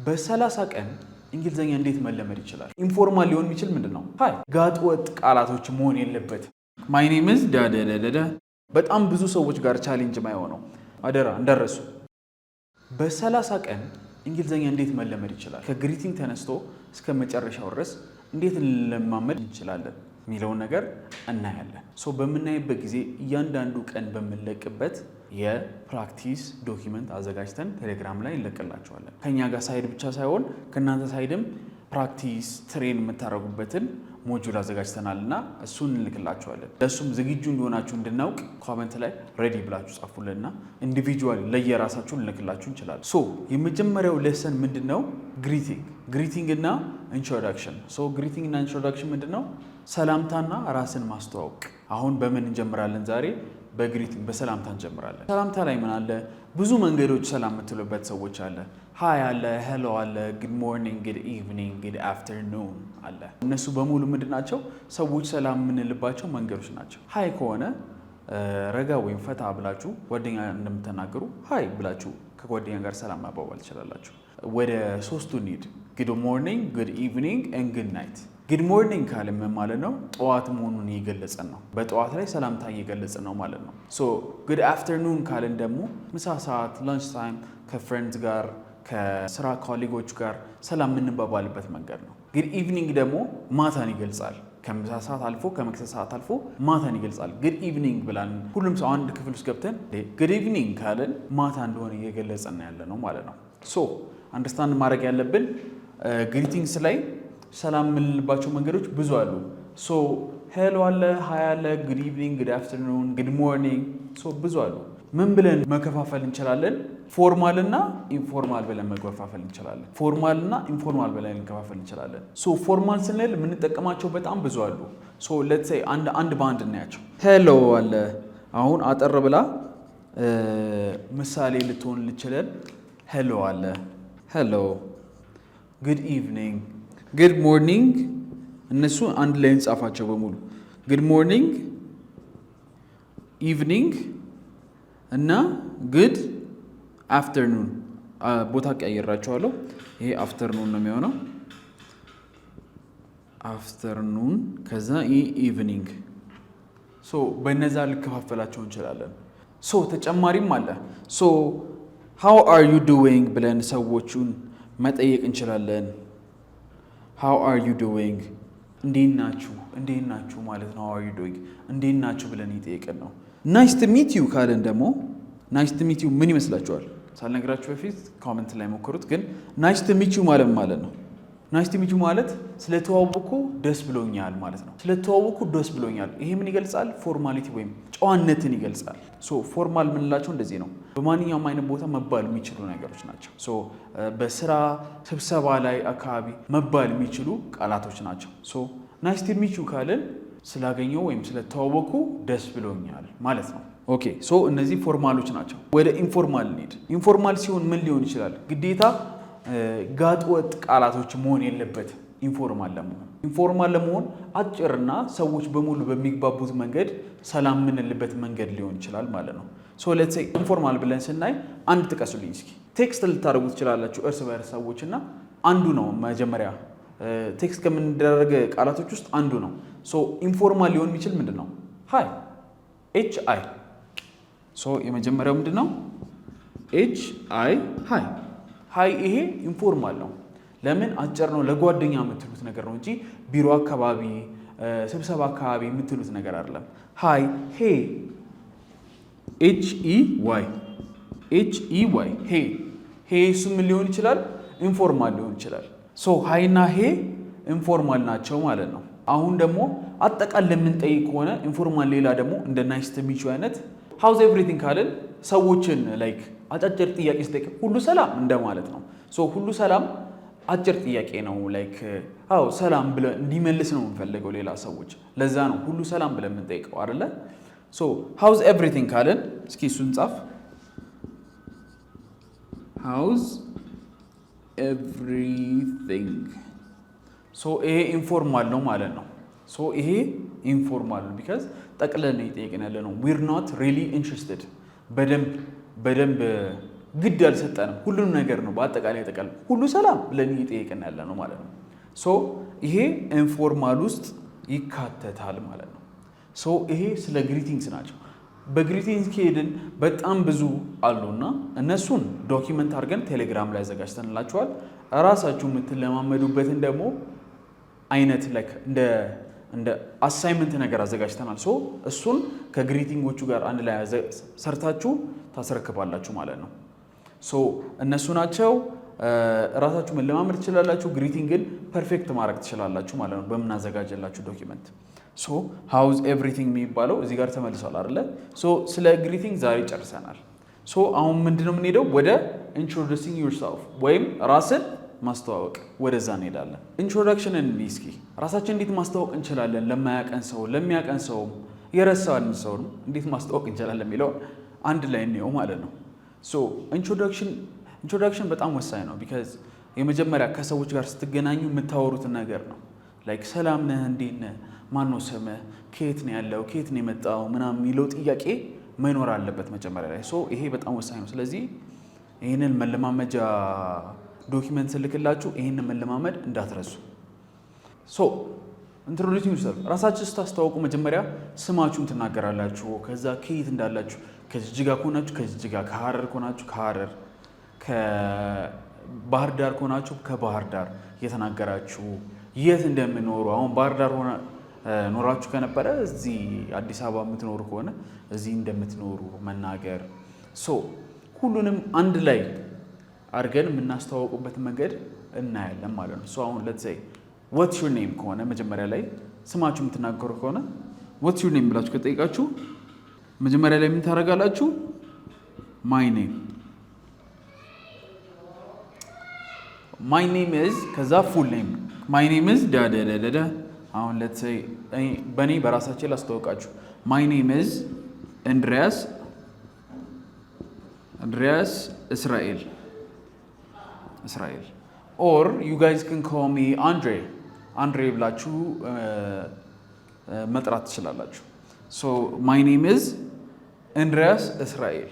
በ30 ቀን እንግሊዘኛ እንዴት መለመድ ይችላል? ኢንፎርማል ሊሆን የሚችል ምንድነው? ሃይ ጋጥ ወጥ ቃላቶች መሆን የለበትም። ማይ ኔም ኢዝ ዳዳዳዳ በጣም ብዙ ሰዎች ጋር ቻሌንጅ ማይሆነው አደራ እንደረሱ። በ30 ቀን እንግሊዘኛ እንዴት መለመድ ይችላል? ከግሪቲንግ ተነስቶ እስከ መጨረሻው ድረስ እንዴት እንለማመድ እንችላለን የሚለውን ነገር እናያለን። በምናይበት ጊዜ እያንዳንዱ ቀን በምንለቅበት የፕራክቲስ ዶክመንት አዘጋጅተን ቴሌግራም ላይ እንለቅላችኋለን። ከኛ ጋር ሳይድ ብቻ ሳይሆን ከናንተ ሳይድም ፕራክቲስ ትሬን የምታደርጉበትን ሞጁል አዘጋጅተናልና እሱን እንልክላችኋለን። ለሱም ዝግጁ እንደሆናችሁ እንድናውቅ ኮሜንት ላይ ሬዲ ብላችሁ ጻፉልንና ኢንዲቪጁዋሊ ለየራሳችሁ እንልክላችሁ እንችላለን። የመጀመሪያው ሌሰን ምንድነው? ግሪቲንግ እና ኢንትሮዳክሽን። ግሪቲንግ እና ኢንትሮዳክሽን ምንድነው? ሰላምታና ራስን ማስተዋወቅ። አሁን በምን እንጀምራለን? ዛሬ በግሪቲንግ በሰላምታ እንጀምራለን። ሰላምታ ላይ ምን አለ? ብዙ መንገዶች ሰላም የምትሉበት ሰዎች አለ። ሃይ አለ፣ ሄሎ አለ፣ ጉድ ሞርኒንግ፣ ጉድ ኢቭኒንግ፣ ጉድ አፍተርኑን አለ። እነሱ በሙሉ ምንድናቸው? ሰዎች ሰላም የምንልባቸው መንገዶች ናቸው። ሃይ ከሆነ ረጋ ወይም ፈታ ብላችሁ ጓደኛ እንደምትናገሩ ሃይ ብላችሁ ከጓደኛ ጋር ሰላም ማባባል ትችላላችሁ። ወደ ሶስቱ እንሂድ። ጉድ ሞርኒንግ፣ ጉድ ኢቭኒንግ ኤንድ ጉድ ናይት። ጉድ ሞርኒንግ ካለ ምን ማለት ነው? ጠዋት መሆኑን እየገለጸን ነው። በጠዋት ላይ ሰላምታ እየገለጸን ነው ማለት ነው። ጉድ አፍተርኑን ካለን ደግሞ ምሳ ሰዓት፣ ላንች ታይም ከፍሬንድስ ጋር ከስራ ኮሊጎች ጋር ሰላም የምንባባልበት መንገድ ነው። ጉድ ኢቭኒንግ ደግሞ ማታን ይገልጻል። ከምሳ ሰዓት አልፎ ከመክሰስ ሰዓት አልፎ ማታን ይገልጻል። ጉድ ኢቭኒንግ ብላን ሁሉም ሰው አንድ ክፍል ውስጥ ገብተን ጉድ ኢቭኒንግ ካለን ማታ እንደሆነ እየገለጸን ያለ ነው ማለት ነው። አንደርስታንድ ማድረግ ያለብን ግሪቲንግስ ላይ ሰላም የምንልባቸው መንገዶች ብዙ አሉ። ሄሎ አለ፣ ሃይ አለ፣ ጉድ ኢቭኒንግ፣ ጉድ አፍተርኑን፣ ጉድ ሞርኒንግ ብዙ አሉ። ምን ብለን መከፋፈል እንችላለን? ፎርማል እና ኢንፎርማል ብለን መከፋፈል እንችላለን። ፎርማል እና ኢንፎርማል ብለን መከፋፈል እንችላለን። ፎርማል ስንል የምንጠቀማቸው በጣም ብዙ አሉ። ሌትስ ሴይ አንድ በአንድ እናያቸው። ሄሎ አለ። አሁን አጠር ብላ ምሳሌ ልትሆን ልችላል። ሄሎ አለ፣ ሄሎ። ጉድ ኢቭኒንግ፣ ጉድ ሞርኒንግ። እነሱ አንድ ላይ እንጻፋቸው በሙሉ ጉድ ሞርኒንግ፣ ኢቭኒንግ እና ጉድ አፍተርኑን። ቦታ ቀያየራቸዋለሁ። ይሄ አፍተርኑን ነው የሚሆነው። አፍተርኑን ከዛ ይሄ ኢቭኒንግ። በነዛ ልከፋፈላቸው እንችላለን። ተጨማሪም አለ። ሃው አር ዩ ዱዊንግ ብለን ሰዎቹን መጠየቅ እንችላለን። ሃው አር ዩ ዱዊንግ፣ እንዴት ናችሁ ማለት ነው። ሃው አር ዩ ዱዊንግ እንዴት ናችሁ ብለን እየጠየቅን ነው። ናይስ ቱ ሚት ዩ ካለን ደግሞ ናይስ ቱ ሚት ዩ ምን ይመስላችኋል? ሳልነግራችሁ በፊት ኮሜንት ላይ ሞክሩት። ግን ናይስ ቱ ሚት ዩ ማለት ነው። ናይስ ቱ ሚት ዩ ማለት ስለተዋወቁ ደስ ብሎኛል ማለት ነው። ስለተዋወቁ ደስ ብሎኛል። ይሄ ምን ይገልጻል? ፎርማሊቲ ወይም ጨዋነትን ይገልጻል። ፎርማል የምንላቸው እንደዚህ ነው። በማንኛውም አይነት ቦታ መባል የሚችሉ ነገሮች ናቸው። በስራ ስብሰባ ላይ አካባቢ መባል የሚችሉ ቃላቶች ናቸው። ናይስ ቱ ሚት ዩ ካለን ስላገኘው ወይም ስለተዋወቁ ደስ ብሎኛል ማለት ነው። ኦኬ እነዚህ ፎርማሎች ናቸው። ወደ ኢንፎርማል እንሂድ። ኢንፎርማል ሲሆን ምን ሊሆን ይችላል? ግዴታ ጋጥወጥ ቃላቶች መሆን የለበትም። ኢንፎርማል ለመሆን አጭርና ሰዎች በሙሉ በሚግባቡት መንገድ ሰላም የምንልበት መንገድ ሊሆን ይችላል ማለት ነው። ሌትስ ሴይ ኢንፎርማል ብለን ስናይ አንድ ጥቀሱልኝ እስኪ። ቴክስት ልታደርጉ ትችላላችሁ እርስ በርስ ሰዎች እና አንዱ ነው መጀመሪያ ቴክስት ከምንደረግ ቃላቶች ውስጥ አንዱ ነው። ኢንፎርማል ሊሆን የሚችል ምንድን ነው? ሃይ ኤች አይ። የመጀመሪያው ምንድን ነው? ኤች አይ ሃይ። ሃይ ይሄ ኢንፎርማል ነው። ለምን? አጭር ነው። ለጓደኛ የምትሉት ነገር ነው እንጂ ቢሮ አካባቢ ስብሰባ አካባቢ የምትሉት ነገር አይደለም። ሃይ ሄ ኤች ኢ ዋይ ሄ እሱ ምን ሊሆን ይችላል? ኢንፎርማል ሊሆን ይችላል። ሃይ እና ሄ ኢንፎርማል ናቸው ማለት ነው። አሁን ደግሞ አጠቃላይ የምንጠይቅ ከሆነ ኢንፎርማል ሌላ ደግሞ እንደ ናይስ ቱ ሚት ዩ አይነት ሃውዝ ኤቭሪቲንግ ካልን ሰዎችን ላይክ አጫጭር ጥያቄ ስጠይቅ ሁሉ ሰላም እንደማለት ነው። ሁሉ ሰላም አጭር ጥያቄ ነው። ላይክ ሰላም ብለን እንዲመልስ ነው የምንፈልገው ሌላ ሰዎች። ለዛ ነው ሁሉ ሰላም ብለን የምንጠይቀው አይደለ? ሃውዝ ኤቭሪቲንግ ካልን እስኪ እሱን ጻፍ። ሃውዝ ኤቭሪቲንግ። ይሄ ኢንፎርማል ነው ማለት ነው። ይሄ ኢንፎርማል ነው ቢካዝ ጠቅለን እየጠየቅን ያለ ነው። ዊር ኖት ሪሊ ኢንትረስትድ። በደንብ ግድ አልሰጠንም። ሁሉንም ነገር ነው በአጠቃላይ ጠቃል ሁሉ ሰላም ብለን እየጠየቅን ያለ ነው ማለት ነው። ሶ ይሄ ኢንፎርማል ውስጥ ይካተታል ማለት ነው። ሶ ይሄ ስለ ግሪቲንግስ ናቸው። በግሪቲንግስ ከሄድን በጣም ብዙ አሉና እነሱን ዶኪመንት አድርገን ቴሌግራም ላይ አዘጋጅተንላችኋል። ራሳችሁ የምትለማመዱበትን ደግሞ አይነት ላይክ እንደ አሳይመንት ነገር አዘጋጅተናል። ሶ እሱን ከግሪቲንጎቹ ጋር አንድ ላይ ሰርታችሁ ታስረክባላችሁ ማለት ነው። ሶ እነሱ ናቸው። ራሳችሁ መለማመድ ትችላላችሁ። ግሪቲንግን ፐርፌክት ማድረግ ትችላላችሁ ማለት ነው በምናዘጋጀላችሁ ዶኪመንት። ሶ ሃውዝ ኤቭሪቲንግ የሚባለው እዚህ ጋር ተመልሷል አይደለ? ሶ ስለ ግሪቲንግ ዛሬ ጨርሰናል። ሶ አሁን ምንድነው የምንሄደው? ወደ ኢንትሮዲዩሲንግ ዩርሰልፍ ወይም ራስን ማስተዋወቅ፣ ወደዛ እንሄዳለን። ኢንትሮዳክሽንን እስኪ ራሳችን እንዴት ማስተዋወቅ እንችላለን? ለማያቀን ሰው፣ ለሚያቀን ሰው፣ የረሳን ሰው እንዴት ማስተዋወቅ እንችላለን የሚለው አንድ ላይ እንየው ማለት ነው። ሶ ኢንትሮዳክሽን በጣም ወሳኝ ነው። ቢካዝ የመጀመሪያ ከሰዎች ጋር ስትገናኙ የምታወሩትን ነገር ነው። ላይክ ሰላም ነህ፣ እንዴት ነህ፣ ማነው ስምህ፣ ከየት ነው ያለው፣ ከየት ነው የመጣው ምናምን የሚለው ጥያቄ መኖር አለበት መጀመሪያ ላይ። ሶ ይሄ በጣም ወሳኝ ነው። ስለዚህ ይህንን መለማመጃ ዶኪመንት ስልክላችሁ ይህንን መለማመድ እንዳትረሱ። ሶ ኢንትሮዲዩሲንግ ዩርሰልፍ ራሳችሁ ስታስተዋውቁ መጀመሪያ ስማችሁን ትናገራላችሁ። ከዛ ከየት እንዳላችሁ፣ ከጅጅጋ ከሆናችሁ ከጅጅጋ፣ ከሀረር ከሆናችሁ ከሀረር፣ ከባህር ዳር ከሆናችሁ ከባህር ዳር የተናገራችሁ፣ የት እንደምኖሩ አሁን ባህር ዳር ኖራችሁ ከነበረ እዚህ አዲስ አበባ የምትኖሩ ከሆነ እዚህ እንደምትኖሩ መናገር። ሶ ሁሉንም አንድ ላይ አድርገን የምናስተዋወቁበት መንገድ እናያለን ማለት ነው። ሶ አሁን ሌትስ ሴይ ዋትስ ዩር ኔም ከሆነ መጀመሪያ ላይ ስማችሁ የምትናገሩ ከሆነ ዋትስ ዩር ኔም ብላችሁ ከጠይቃችሁ መጀመሪያ ላይ ምን ታደርጋላችሁ? ማይ ኔም ኢዝ ከዛ ፉል ኔም ማይ ኔም ኢዝ ዳዳዳዳ። አሁን ሌትስ ሴይ በእኔ በራሳችን ላስተዋውቃችሁ። ማይ ኔም ኢዝ እንድሪያስ እስራኤል ኦር ዩ ጋይዝ ካን ኮል ሚ አንድሬ ብላችሁ መጥራት ትችላላችሁ። ሶ ማይ ኔም ኢዝ እንድሪያስ እስራኤል።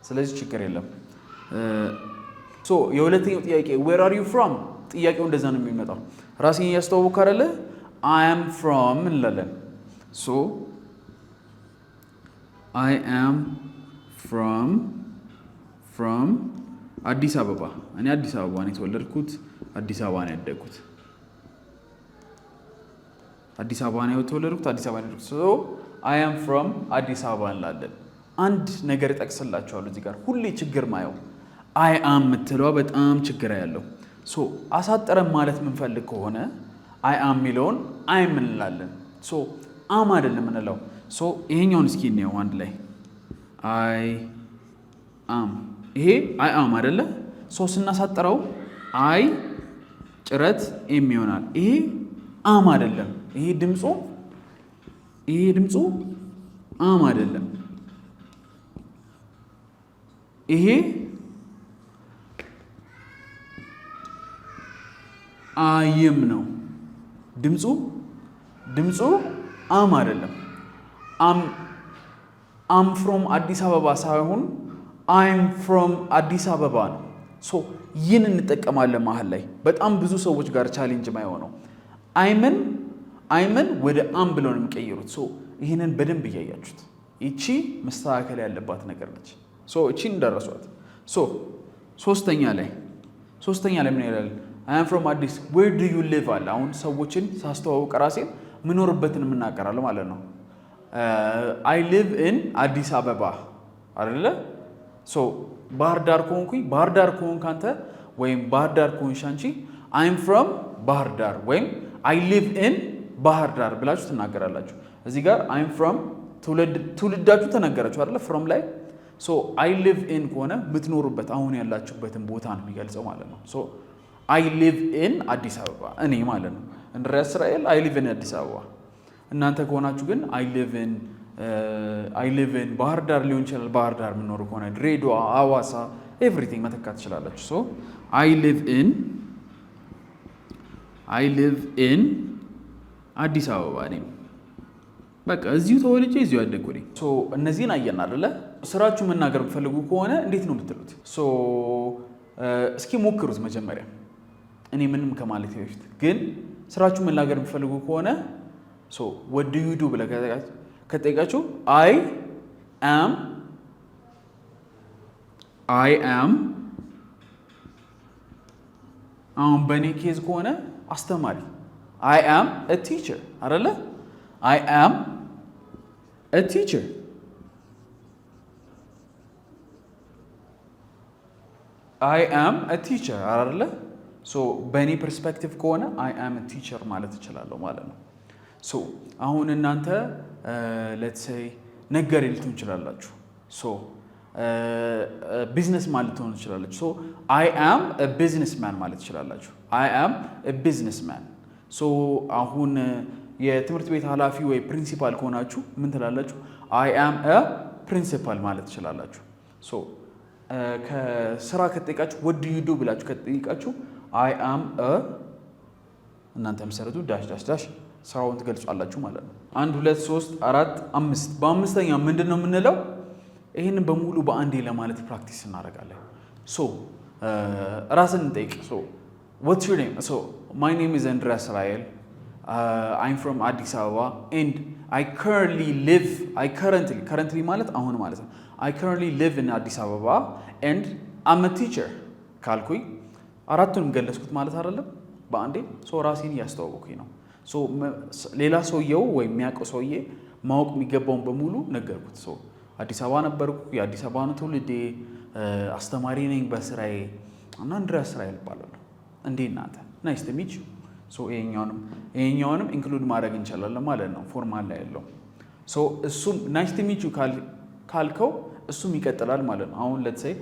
ስለዚህ ችግር የለም። ሶ የሁለተኛው ጥያቄ ዌር አር ዩ ፍሮም? ጥያቄው እንደዛ ነው የሚመጣው። ራሴን እያስተዋወቅኩ አይደለ? አይ አም ፍሮም እንላለን። ሶ አይ አም ፍሮም አዲስ አበባ። እኔ አዲስ አበባ ነው የተወለድኩት፣ አዲስ አበባ ነው ያደግኩት። አዲስ አበባ ነው የተወለድኩት፣ አዲስ አበባ ነው ያደግኩት። ሶ አይ አም ፍሮም አዲስ አበባ እንላለን። አንድ ነገር እጠቅስላችኋለሁ እዚህ ጋር ሁሌ ችግር ማየው አይ አም የምትለዋ በጣም ችግር ያለው። ሶ አሳጥረን ማለት የምንፈልግ ከሆነ አይ አም የሚለውን አይም እንላለን። ሶ አም አይደለም እንለው። ሶ ይሄኛውን እስኪ እንየው አንድ ላይ አይ አም። ይሄ አይ አም አይደለ? ሶ ስናሳጥረው አይ ጭረት ኤም ይሆናል። ይሄ አም አይደለም። ይሄ ድምፁ አም አይደለም። ይሄ አይም ነው። ድምፁ አም አይደለም። አም ፍሮም አዲስ አበባ ሳይሆን አይም ፍሮም አዲስ አበባ ነው። ሶ ይህን እንጠቀማለን መሀል ላይ በጣም ብዙ ሰዎች ጋር ቻሌንጅ ማይሆነው አይምን ወደ አም ብለው ነው የሚቀይሩት። ሶ ይህንን በደንብ እያያችሁት ይቺ መስተካከል ያለባት ነገር ነች። ሶ እቺን እንደረሷት። ሶ ሶስተኛ ላይ ምን ይላል? አይ አም ፍሮም አዲስ ዌር ዱ ዩ ሊቭ አለ። አሁን ሰዎችን ሳስተዋውቅ ራሴን ምኖርበትን የምናገራለሁ ማለት ነው። አይ ሊቭ ኢን አዲስ አበባ አይደለ? ሶ ባህር ዳር ከሆንክ አንተ ወይም ባህር ዳር ከሆንሽ አንቺ አይም ፍሮም ባህር ዳር ወይም አይ ሊቭ ኢን ባህር ዳር ብላችሁ ትናገራላችሁ። እዚህ ጋር አይም ፍሮም ትውልዳችሁ ተናገራችሁ አይደለ? ፍሮም ላይ ሶ አይ ሊቭ ኢን ከሆነ የምትኖሩበት አሁን ያላችሁበትን ቦታ ነው የሚገልጸው ማለት ነው። ሶ አይ ሊቭ ኢን አዲስ አበባ እኔ ማለት ነው። እንድሪያስ እስራኤል አይ ሊቭ ኢን አዲስ አበባ። እናንተ ከሆናችሁ ግን አይ ሊቭ ኢን ባህር ዳር ሊሆን ይችላል። ባህር ዳር የምኖሩ ከሆነ ድሬዳዋ፣ ሐዋሳ ኤቭሪቲንግ መተካት ትችላላችሁ። ሶ አይ ሊቭ ኢን አዲስ አበባ እኔም በቃ እዚሁ ተወልጄ እዚሁ ያደግኩ ነኝ። ሶ እነዚህን አየን አይደለ? ስራችሁ መናገር የምትፈልጉ ከሆነ እንዴት ነው የምትሉት? እስኪ ሞክሩት መጀመሪያ እኔ ምንም ከማለት በፊት ግን ስራችሁ መናገር የምትፈልጉ ከሆነ what do you do ብለህ ከጠየቃችሁ I am አሁን በእኔ ኬዝ ከሆነ አስተማሪ I am a teacher አይደለ? I am a teacher አይደለ? በእኔ ፐርስፔክቲቭ ከሆነ I am a teacher ማለት እችላለሁ ማለት ነው። አሁን እናንተ let's say ነጋዴ ልትሆኑ ትችላላችሁ። ቢዝነስ ማለት ልትሆኑ ትችላላችሁ። I am a businessman ማለት ትችላላችሁ። I am a businessman አሁን የትምህርት ቤት ኃላፊ ወይ ፕሪንሲፓል ከሆናችሁ ምን ትላላችሁ? I am a principal ማለት ትችላላችሁ። ከስራ ከጠይቃችሁ what do you do ብላችሁ ከጠይቃችሁ I am a እናንተ መሰረቱ ዳሽ ዳሽ ዳሽ ስራውን ትገልጻላችሁ ማለት ነው። 1 2 3 4 5 በአምስተኛው ምንድነው የምንለው? ይሄንን በሙሉ በአንዴ ለማለት ፕራክቲስ እናደርጋለን። ራስን እንጠይቅ። what's your name? My name is Andreas Rael. I'm from Addis Ababa and I currently ማለት አሁን ማለት ነው I currently live in Addis Ababa and I'm a teacher ካልኩኝ አራቱንም ገለጽኩት ማለት አይደለም በአንዴ ራሴን እያስተዋወቅኩኝ ነው። ሌላ ሰውየው ወይ የሚያውቀው ሰውዬ ማወቅ የሚገባውን በሙሉ ነገርኩት። አዲስ አበባ ነበርኩ፣ የአዲስ አበባ ነው ትውልዴ፣ አስተማሪ ነኝ በስራዬ እና አንድሪያስ ራኤል እባላለሁ። እንዴት እናንተ? ናይስ ቱ ሚት ዩ። ይሄኛውንም ኢንክሉድ ማድረግ እንችላለን ማለት ነው ፎርማል ላይ ያለው። እሱም ናይስ ቱ ሚት ዩ ካልከው እሱም ይቀጥላል ማለት ነው። አሁን let's say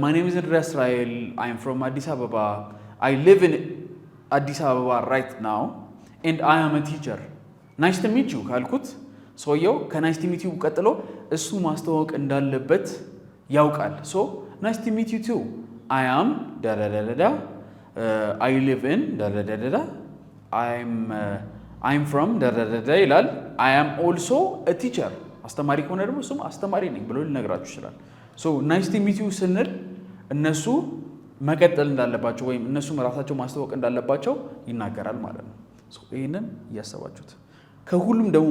my name is Andreas Rael, I am from Addis Ababa, I live in Addis Ababa right now and I am a teacher. ናይስ ቱ ሚት ዩ ካልኩት ሰውየው ከናይስ ቱ ሚት ዩ ቀጥሎ እሱ ማስተዋወቅ እንዳለበት ያውቃል። ናይስ ቱ ሚት ዩ ቱ I am ዳዳዳዳ I live in ዳዳዳዳ I'm from ዳዳዳዳ ይላል። I am also a teacher አስተማሪ ከሆነ ደግሞ እሱም አስተማሪ ነኝ ብሎ ሊነግራችሁ ይችላል። ናይስ ቱ ሚት ዩ ስንል እነሱ መቀጠል እንዳለባቸው ወይም እነሱም ራሳቸው ማስተዋወቅ እንዳለባቸው ይናገራል ማለት ነው። ይህንን እያሰባችሁት ከሁሉም ደግሞ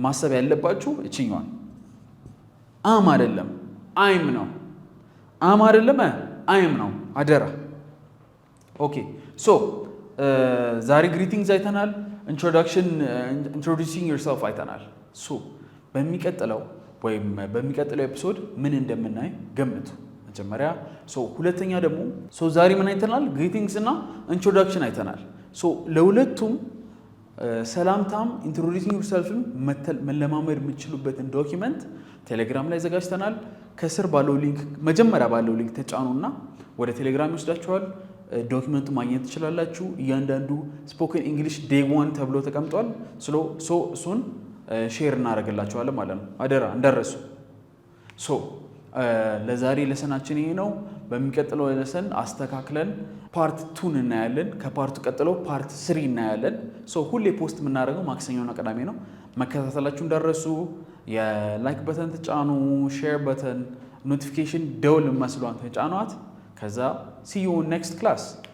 ማሰብ ያለባችሁ እችኛዋን አም አይደለም አይም ነው። አም አይደለም አይም ነው አደራ። ኦኬ ዛሬ ግሪቲንግስ አይተናል። ኢንትሮዲዩሲንግ ዮርሰልፍ አይተናል። በሚቀጥለው ኤፒሶድ ምን እንደምናይ ገምቱ መጀመሪያ። ሁለተኛ ደግሞ ዛሬ ምን አይተናል? ግሪቲንግስ እና ኢንትሮዳክሽን አይተናል። ለሁለቱም ሰላምታም ኢንትሮዲዩሲንግ ዮርሰልፍም መለማመድ የምትችሉበትን ዶኪመንት ቴሌግራም ላይ ዘጋጅተናል። ከስር ባለው ሊንክ መጀመሪያ ባለው ሊንክ ተጫኑና ወደ ቴሌግራም ይወስዳችኋል። ዶኪመንቱ ማግኘት ትችላላችሁ። እያንዳንዱ ስፖከን ኢንግሊሽ ዴይ 1 ተብሎ ተቀምጧል። እሱን ሼር እናደርግላችኋለን ማለት ነው። አደራ እንዳረሱ። ለዛሬ ለሰናችን ይሄ ነው። በሚቀጥለው ለሰን አስተካክለን ፓርት 2 እናያለን። ከፓርቱ ቀጥሎ ፓርት 3 እናያለን። ሁሌ ፖስት የምናደርገው ማክሰኞና ቅዳሜ ነው። መከታተላችሁ እንዳረሱ። የላይክ በተን ተጫኑ፣ ሼር በተን፣ ኖቲፊኬሽን ደውል መስሏን ተጫኗት። ከዛ see you in next class